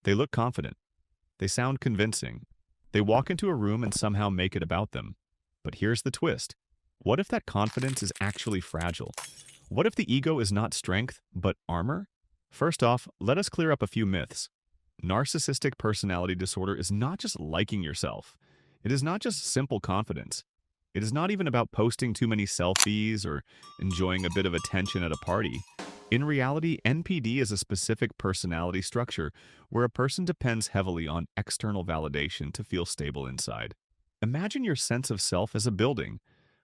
They look confident. They sound convincing. They walk into a room and somehow make it about them. But here's the twist. What if that confidence is actually fragile? What if the ego is not strength, but armor? First off, let us clear up a few myths. Narcissistic personality disorder is not just liking yourself. It is not just simple confidence. It is not even about posting too many selfies or enjoying a bit of attention at a party. In reality, NPD is a specific personality structure where a person depends heavily on external validation to feel stable inside. Imagine your sense of self as a building.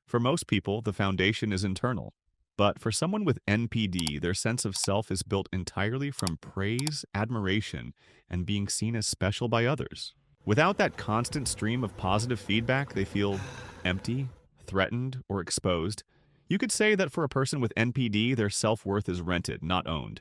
For most people, the foundation is internal. But for someone with NPD, their sense of self is built entirely from praise, admiration, and being seen as special by others. Without that constant stream of positive feedback, they feel empty, threatened, or exposed. You could say that for a person with NPD, their self-worth is rented, not owned.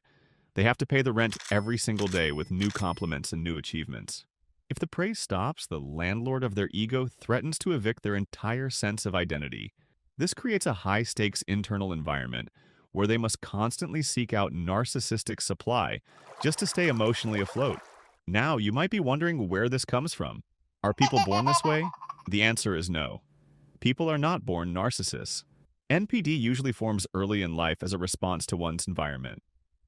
They have to pay the rent every single day with new compliments and new achievements. If the praise stops, the landlord of their ego threatens to evict their entire sense of identity. This creates a high-stakes internal environment where they must constantly seek out narcissistic supply just to stay emotionally afloat. Now, you might be wondering where this comes from. Are people born this way? The answer is no. People are not born narcissists. NPD usually forms early in life as a response to one's environment.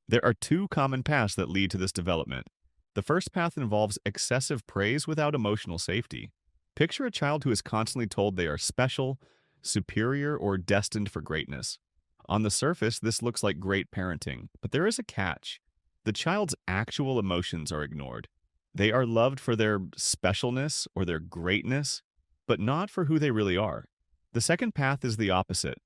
There are two common paths that lead to this development. The first path involves excessive praise without emotional safety. Picture a child who is constantly told they are special, superior, or destined for greatness. On the surface, this looks like great parenting, but there is a catch. The child's actual emotions are ignored. They are loved for their specialness or their greatness, but not for who they really are. The second path is the opposite: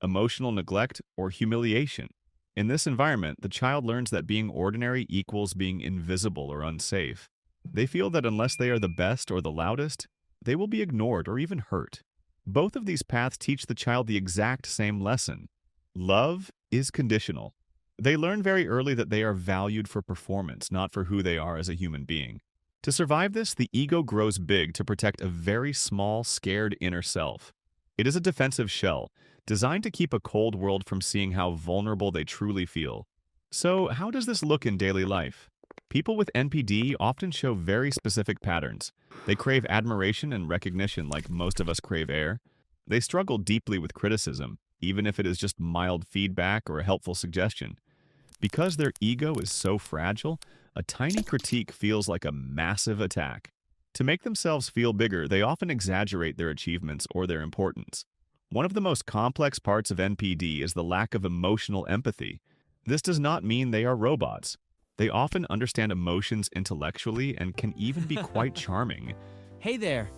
emotional neglect or humiliation. In this environment, the child learns that being ordinary equals being invisible or unsafe. They feel that unless they are the best or the loudest, they will be ignored or even hurt. Both of these paths teach the child the exact same lesson. Love is conditional. They learn very early that they are valued for performance, not for who they are as a human being. To survive this, the ego grows big to protect a very small, scared inner self. It is a defensive shell, designed to keep a cold world from seeing how vulnerable they truly feel. So, how does this look in daily life? People with NPD often show very specific patterns. They crave admiration and recognition like most of us crave air. They struggle deeply with criticism, even if it is just mild feedback or a helpful suggestion. Because their ego is so fragile, a tiny critique feels like a massive attack. To make themselves feel bigger, they often exaggerate their achievements or their importance. One of the most complex parts of NPD is the lack of emotional empathy. This does not mean they are robots. They often understand emotions intellectually and can even be quite charming Hey there.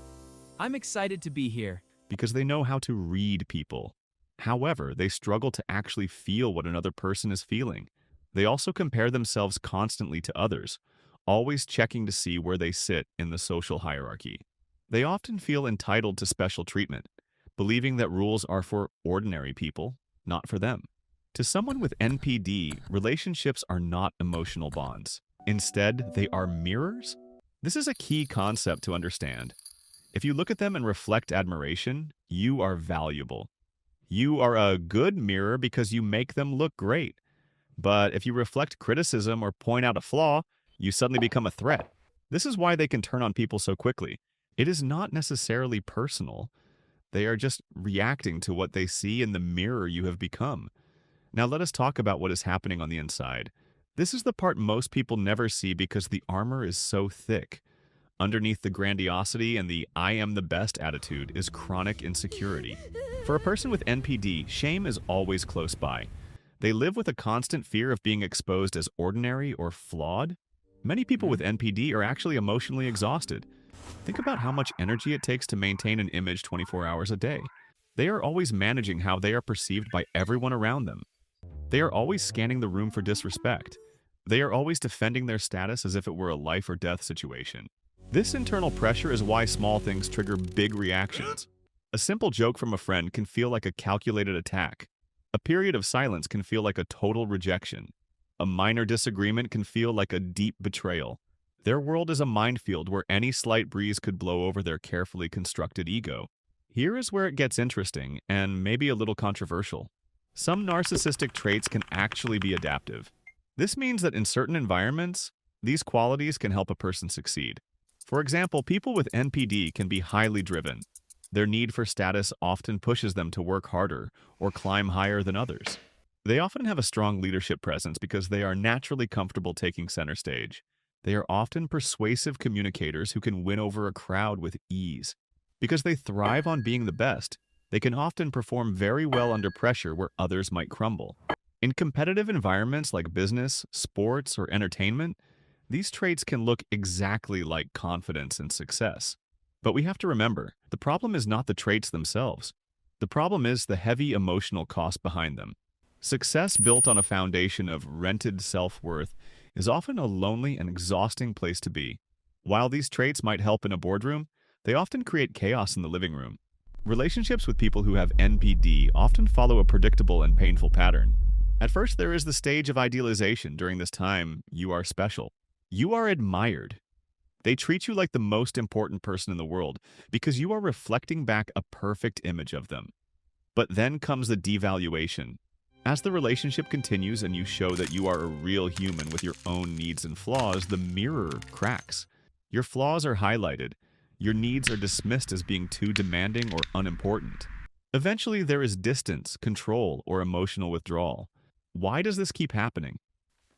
I'm excited to be here. because they know how to read people. However, they struggle to actually feel what another person is feeling. They also compare themselves constantly to others, always checking to see where they sit in the social hierarchy. They often feel entitled to special treatment, believing that rules are for ordinary people, not for them. To someone with NPD, relationships are not emotional bonds. Instead, they are mirrors. This is a key concept to understand. If you look at them and reflect admiration, you are valuable. You are a good mirror because you make them look great. But if you reflect criticism or point out a flaw, you suddenly become a threat. This is why they can turn on people so quickly. It is not necessarily personal. They are just reacting to what they see in the mirror you have become. Now let us talk about what is happening on the inside. This is the part most people never see because the armor is so thick. Underneath the grandiosity and the I am the best attitude is chronic insecurity. For a person with NPD, shame is always close by. They live with a constant fear of being exposed as ordinary or flawed. Many people with NPD are actually emotionally exhausted. Think about how much energy it takes to maintain an image 24 hours a day. They are always managing how they are perceived by everyone around them. They are always scanning the room for disrespect. They are always defending their status as if it were a life or death situation. This internal pressure is why small things trigger big reactions. A simple joke from a friend can feel like a calculated attack. A period of silence can feel like a total rejection. A minor disagreement can feel like a deep betrayal. Their world is a minefield where any slight breeze could blow over their carefully constructed ego. Here is where it gets interesting and maybe a little controversial. Some narcissistic traits can actually be adaptive. This means that in certain environments, These qualities can help a person succeed. For example, people with NPD can be highly driven. Their need for status often pushes them to work harder or climb higher than others. They often have a strong leadership presence because they are naturally comfortable taking center stage. They are often persuasive communicators who can win over a crowd with ease. Because they thrive on being the best, they can often perform very well under pressure where others might crumble. In competitive environments like business, sports, or entertainment, these traits can look exactly like confidence and success. But we have to remember, the problem is not the traits themselves. The problem is the heavy emotional cost behind them. Success built on a foundation of rented self-worth is often a lonely and exhausting place to be. While these traits might help in a boardroom, they often create chaos in the living room. Relationships with people who have NPD often follow a predictable and painful pattern. At first, there is the stage of idealization. During this time, you are special. You are admired. They treat you like the most important person in the world because you are reflecting back a perfect image of them. But then comes the devaluation. As the relationship continues and you show that you are a real human with your own needs and flaws, the mirror cracks. Your flaws are highlighted. Your needs are dismissed as being too demanding or unimportant. Eventually, there is distance, control, or emotional withdrawal. Why does this keep happening?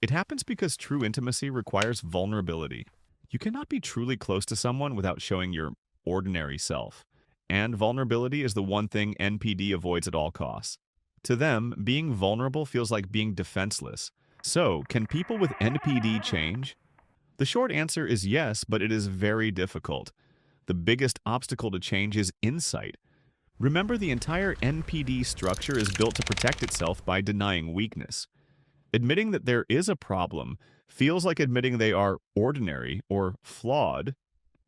It happens because true intimacy requires vulnerability. You cannot be truly close to someone without showing your ordinary self. And vulnerability is the one thing NPD avoids at all costs. To them, being vulnerable feels like being defenseless. So, can people with NPD change? The short answer is yes, but it is very difficult. The biggest obstacle to change is insight. Remember, the entire NPD structure is built to protect itself by denying weakness. Admitting that there is a problem feels like admitting they are ordinary or flawed,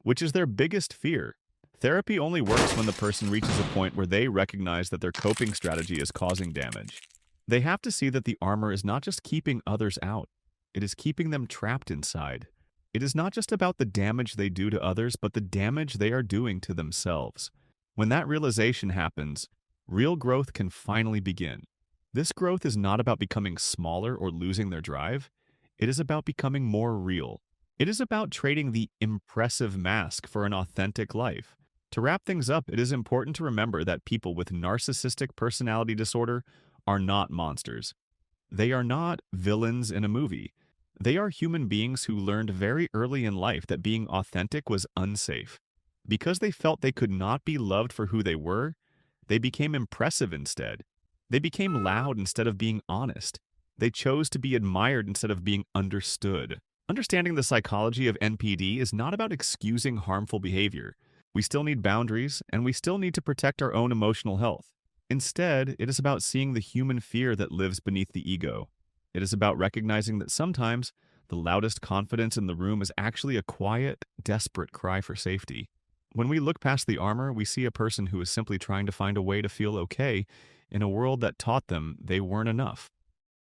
which is their biggest fear. Therapy only works when the person reaches a point where they recognize that their coping strategy is causing damage. They have to see that the armor is not just keeping others out, it is keeping them trapped inside. It is not just about the damage they do to others, but the damage they are doing to themselves. When that realization happens, real growth can finally begin. This growth is not about becoming smaller or losing their drive. It is about becoming more real. It is about trading the impressive mask for an authentic life. To wrap things up, it is important to remember that people with narcissistic personality disorder are not monsters. They are not villains in a movie. They are human beings who learned very early in life that being authentic was unsafe. Because they felt they could not be loved for who they were, they became impressive instead. They became loud instead of being honest. They chose to be admired instead of being understood. Understanding the psychology of NPD is not about excusing harmful behavior. We still need boundaries, and we still need to protect our own emotional health. Instead, it is about seeing the human fear that lives beneath the ego. It is about recognizing that sometimes the loudest confidence in the room is actually a quiet, desperate cry for safety. When we look past the armor, we see a person who is simply trying to find a way to feel okay in a world that taught them they weren't enough.